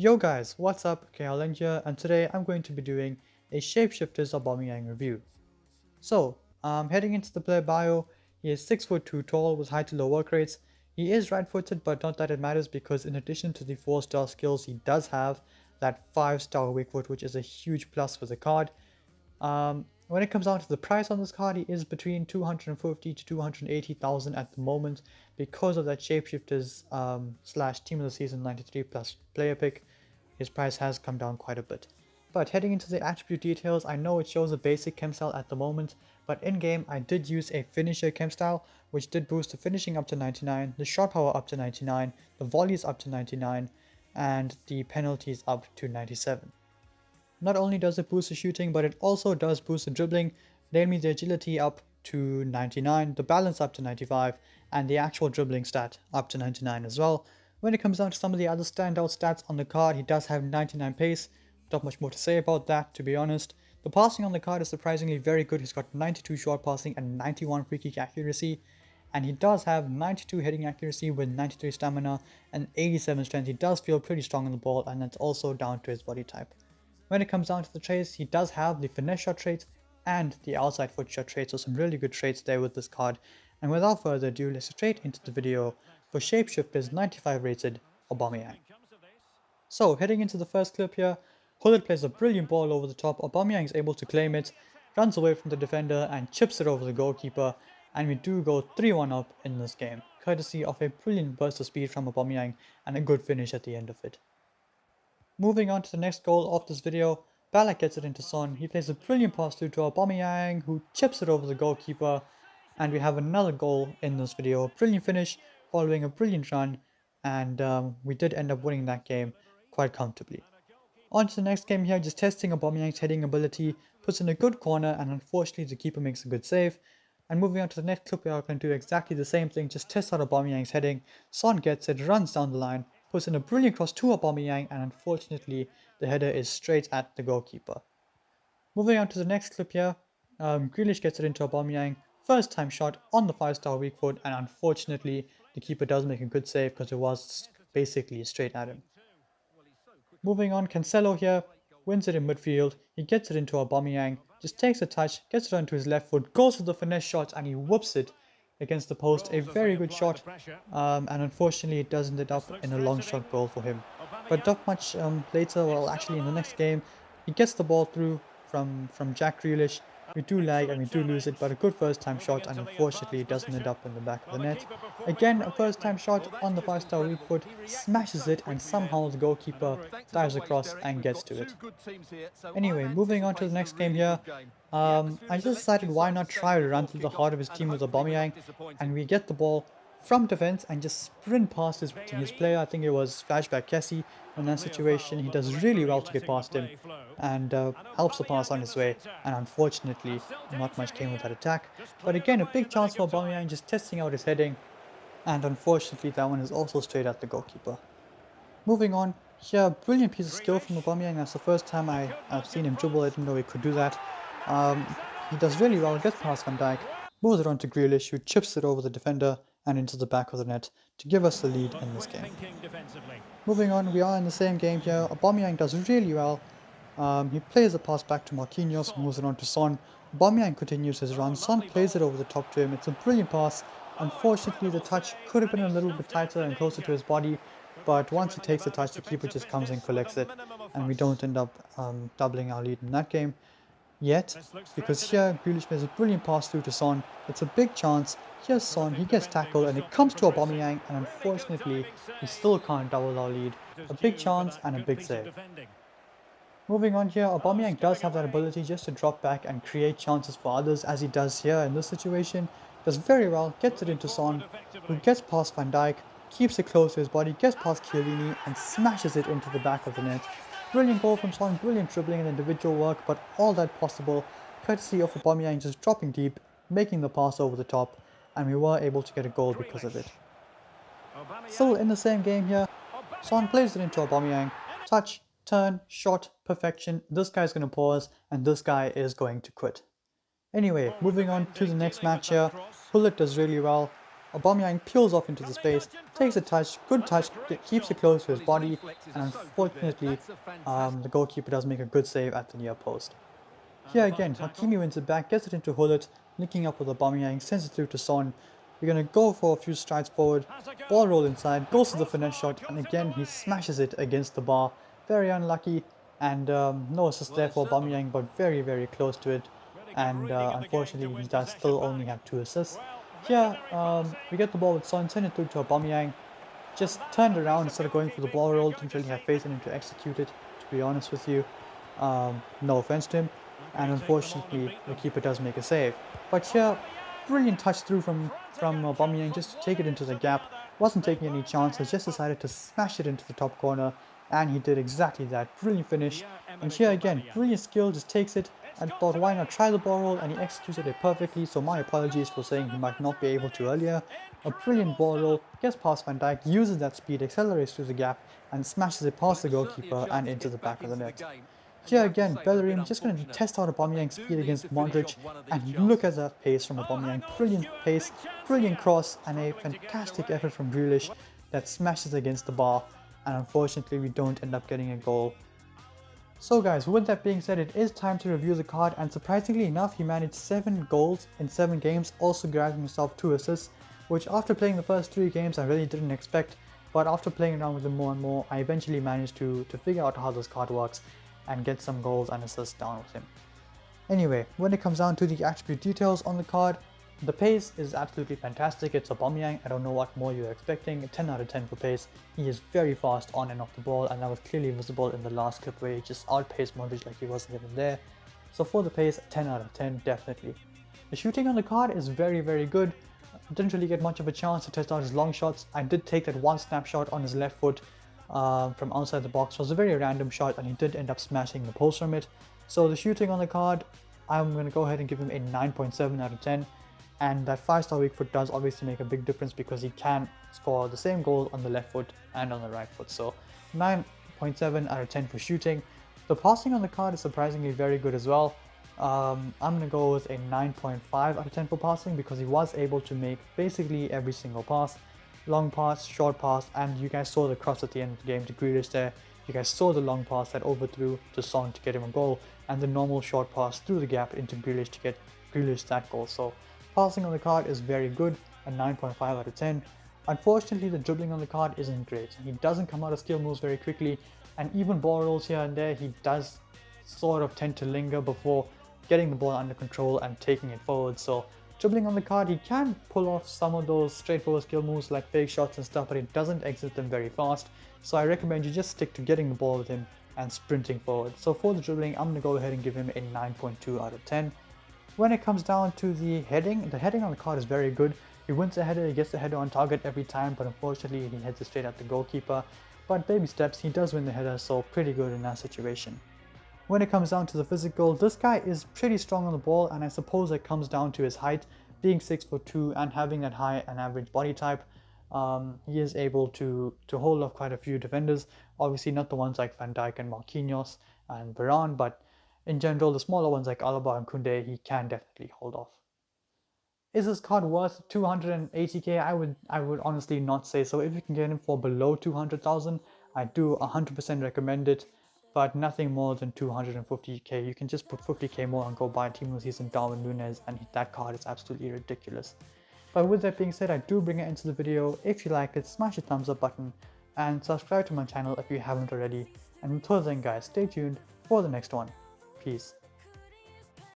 Yo guys, what's up? KLN here, and today I'm going to be doing a Shapeshifters Aubameyang review. So, heading into the player bio, he is 6'2" tall with high to low work rates. He is right-footed, but not that it matters because in addition to the 4-star skills, he does have that 5-star weak foot, which is a huge plus for the card. When it comes down to the price on this card, he is between 250 to 280,000 at the moment because of that Shapeshifters slash Team of the Season 93 plus player pick. His price has come down quite a bit. But heading into the attribute details, I know it shows a basic chem style at the moment, but in game I did use a finisher chem style, which did boost the finishing up to 99, the shot power up to 99, the volleys up to 99, and the penalties up to 97. Not only does it boost the shooting, but it also does boost the dribbling, namely the agility up to 99, the balance up to 95, and the actual dribbling stat up to 99 as well. When it comes down to some of the other standout stats on the card, he does have 99 pace. Not much more to say about that, to be honest. The passing on the card is surprisingly very good. He's got 92 short passing and 91 free kick accuracy. And he does have 92 hitting accuracy with 93 stamina and 87 strength. He does feel pretty strong on the ball, and that's also down to his body type. When it comes down to the traits, he does have the finesse shot trait and the outside foot shot trait, so some really good traits there with this card. And without further ado, let's straight into the video for Shapeshifters 95 rated Aubameyang. So heading into the first clip here, Hullet plays a brilliant ball over the top. Aubameyang is able to claim it, runs away from the defender and chips it over the goalkeeper, and we do go 3-1 up in this game, courtesy of a brilliant burst of speed from Aubameyang and a good finish at the end of it. Moving on to the next goal of this video, Ballack gets it into Son. He plays a brilliant pass through to Aubameyang, who chips it over the goalkeeper, and we have another goal in this video. A brilliant finish following a brilliant run, and we did end up winning that game quite comfortably. On to the next game here, just testing Aubameyang's heading ability, puts in a good corner, and unfortunately the keeper makes a good save. And moving on to the next clip, we are going to do exactly the same thing, just test out Aubameyang's heading. Son gets it, runs down the line, puts in a brilliant cross to Aubameyang, and unfortunately the header is straight at the goalkeeper. Moving on to the next clip here, Grealish gets it into Aubameyang, first time shot on the 5-star weak foot, and unfortunately the keeper does make a good save because it was basically straight at him. Moving on, Cancelo here wins it in midfield. He gets it into Aubameyang, just takes a touch, gets it onto his left foot, goes for the finesse shot, and he whoops it against the post. A very good shot, and unfortunately it doesn't end up in a long shot goal for him. But not much later, well actually in the next game, he gets the ball through from Jack Grealish. We do lag and we do lose it, but a good first time shot, and unfortunately it doesn't end up in the back of the net. Again, a first time shot on the 5-star weak foot, smashes it, and somehow the goalkeeper dives across and gets to it. Anyway, moving on to the next game here, I just decided why not try to run through the heart of his team with Aubameyang, and we get the ball from defense and just sprint past his player. I think it was Flashback Kessie in that situation. He does really well to get past him and helps the pass on his way, and unfortunately not much came with that attack. But again, a big chance for Aubameyang, just testing out his heading, and unfortunately that one is also straight at the goalkeeper. Moving on, here, brilliant piece of skill from Aubameyang. That's the first time I've seen him dribble. I didn't know he could do that. He does really well, gets past Van Dijk, moves it on to Grealish, who chips it over the defender and into the back of the net to give us the lead in this game. Moving on, we are in the same game here. Aubameyang does really well. He plays the pass back to Marquinhos, moves it on to Son. Aubameyang continues his run. Son plays it over the top to him. It's a brilliant pass. Unfortunately, the touch could have been a little bit tighter and closer to his body, but once he takes the touch, the keeper just comes and collects it, and we don't end up doubling our lead in that game yet, because here Grealish makes a brilliant pass through to Son. It's a big chance. Here's Son, he gets tackled and it comes to Aubameyang, and unfortunately we still can't double our lead. A big chance and a big save. Moving on here, Aubameyang does have that ability just to drop back and create chances for others, as he does here in this situation. Does very well, gets it into Son, who gets past Van Dijk, keeps it close to his body, gets past Chiellini and smashes it into the back of the net. Brilliant goal from Son, brilliant dribbling and individual work, but all that possible courtesy of Aubameyang just dropping deep, making the pass over the top, and we were able to get a goal because of it. Still in the same game here, Son plays it into Aubameyang, touch, turn, shot, perfection. This guy's going to pause and this guy is going to quit. Anyway, moving on to the next match here, Hullet does really well. Aubameyang peels off into the space, takes a touch, good touch, keeps it close to his body, and unfortunately, the goalkeeper does make a good save at the near post. Here again, Hakimi wins it back, gets it into Hullet, linking up with Aubameyang, sends it through to Son. We're going to go for a few strides forward, ball roll inside, goes to the finesse shot, and again he smashes it against the bar. Very unlucky, and no assist there for Aubameyang, but very, very close to it. And unfortunately, he does still only have 2 assists. Here, we get the ball with Son, send it through to Aubameyang. Just turned around instead of going for the ball roll, didn't really have faith in him to execute it, to be honest with you. No offense to him. And unfortunately, the keeper does make a save. But here, brilliant touch through from Aubameyang just to take it into the gap. Wasn't taking any chances, just decided to smash it into the top corner. And he did exactly that. Brilliant finish. And here again, brilliant skill, just takes it. And thought, why not try the ball roll? And he executed it perfectly. So my apologies for saying he might not be able to earlier. A brilliant ball roll, gets past Van Dijk, uses that speed, accelerates through the gap, and smashes it past the goalkeeper and into the back of the net. Here again, Bellerin just going to test out Aubameyang's speed against Modric, and look at that pace from Aubameyang. Brilliant pace, brilliant cross, and a fantastic effort from Grealish that smashes against the bar, and unfortunately we don't end up getting a goal. So guys, with that being said, it is time to review the card, and surprisingly enough, he managed 7 goals in 7 games, also grabbing himself 2 assists, which after playing the first 3 games I really didn't expect, but after playing around with him more and more, I eventually managed to figure out how this card works and get some goals and assists down with him. Anyway, when it comes down to the attribute details on the card, the pace is absolutely fantastic. It's Aubameyang. I don't know what more you're expecting. A 10 out of 10 for pace. He is very fast on and off the ball, and that was clearly visible in the last clip where he just outpaced Modric like he wasn't even there. So for the pace, 10 out of 10 definitely. The shooting on the card is very, very good. Didn't really get much of a chance to test out his long shots. I did take that one snapshot on his left foot from outside the box. It was a very random shot, and he did end up smashing the post from it. So the shooting on the card, I'm going to go ahead and give him a 9.7 out of 10. And that 5-star weak foot does obviously make a big difference because he can score the same goal on the left foot and on the right foot. So 9.7 out of 10 for shooting. The passing on the card is surprisingly very good as well. I'm going to go with a 9.5 out of 10 for passing because he was able to make basically every single pass. Long pass, short pass, and you guys saw the cross at the end of the game to Grealish there. You guys saw the long pass that overthrew to Son to get him a goal, and the normal short pass through the gap into Grealish to get Grealish that goal. So passing on the card is very good, a 9.5 out of 10. Unfortunately, the dribbling on the card isn't great. He doesn't come out of skill moves very quickly, and even ball rolls here and there, he does sort of tend to linger before getting the ball under control and taking it forward. So dribbling on the card, he can pull off some of those straightforward skill moves like fake shots and stuff, but he doesn't exit them very fast. So I recommend you just stick to getting the ball with him and sprinting forward. So for the dribbling, I'm going to go ahead and give him a 9.2 out of 10. When it comes down to the heading on the card is very good. He wins the header, he gets the header on target every time, but unfortunately he heads it straight at the goalkeeper. But baby steps, he does win the header, so pretty good in that situation. When it comes down to the physical, this guy is pretty strong on the ball, and I suppose it comes down to his height, being 6'2" and having that high and average body type. He is able to hold off quite a few defenders, obviously not the ones like Van Dijk and Marquinhos and Varane, but in general, the smaller ones like Alaba and Koundé, he can definitely hold off. Is this card worth 280k? I would honestly not say so. If you can get him for below 200,000, I do 100% recommend it, but nothing more than 250k. You can just put 50k more and go buy Team Season Darwin Núñez, and that card is absolutely ridiculous. But with that being said, I do bring it into the video. If you liked it, smash the thumbs up button and subscribe to my channel if you haven't already. And until then guys, stay tuned for the next one. Peace.